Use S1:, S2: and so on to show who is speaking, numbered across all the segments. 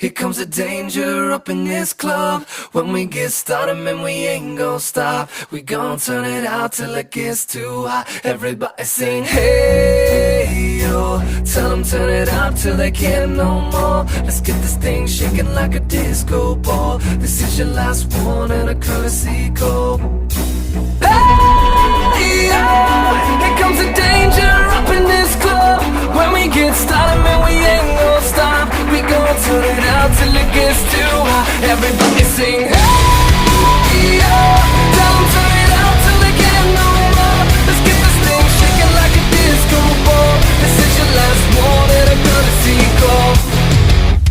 S1: here comes the danger up in this club. When we get started, man, we ain't gon' stop. We gon' turn it out till it gets too hot. Everybody sing, hey, yo. Tell them turn it up till they can't no more. Let's get this thing shaking like a disco ball. This is your last one and a courtesy call. Hey, yo. Here comes the danger up in this club. When we get started, man, we ain't gon' stop. We gon' turn it out till it gets too hot. Everybody sing, hey, yo. Tell them turn it out till they can't no more. Let's get this thing shaking like a disco ball. This is your last one and a courtesy call.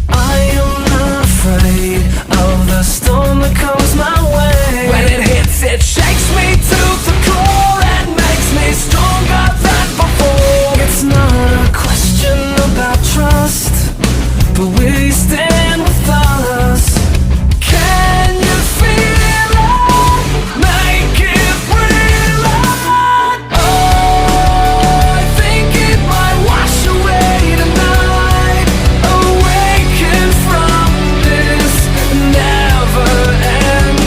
S1: I am not afraid of the storm that comes my way. When it hits, it shakes me to the core and makes me stronger than before. It's not a question about trust, but will you stand with us? Can you feel it? Make it real. Oh, I think it might wash away tonight. Awaken from this never-ending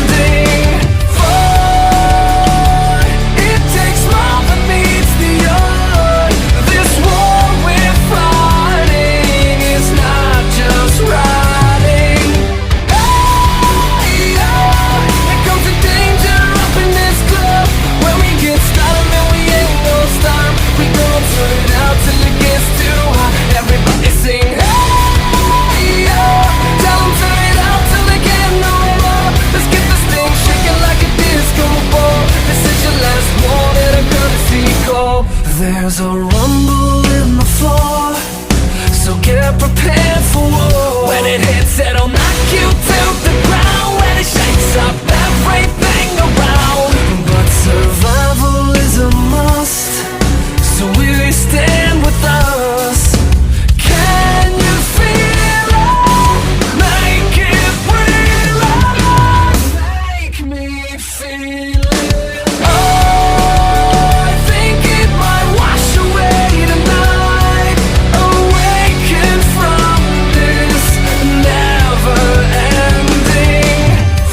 S1: void. It takes more than meets the eye. This war we're fighting is not just riding. Hey, oh, here comes the danger up in this club. When we get started, man, we ain't gon' stop. We gon' turn it out till it gets too hot. Everybody sing, hey, oh. Tell them turn it out till they can't no more. Let's get this thing shaking like a disco ball. This is your last one and a courtesy call. There's a rumble in the floor, so get prepared for war. When it hits, it'll knock you to the ground. When it shakes up everything around. But survival is a must, so will you stand with us? Can you feel it? Make it real. Make me feel it. Oh, I think it might wash away tonight. Awaken from this never-ending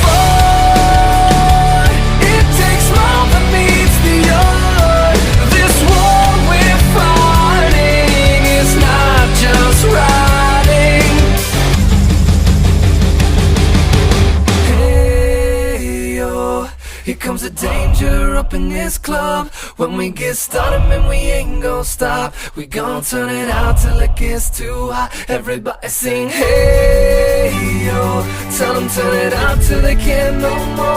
S1: void. It takes more than meets the eye. This war we're fighting is not just riding. Hey, yo. Here comes the danger up in this club. When we get started, man, we ain't gon' stop. We gon' turn it out till it gets too hot. Everybody sing, hey, yo. Tell them turn it out till they can't no more.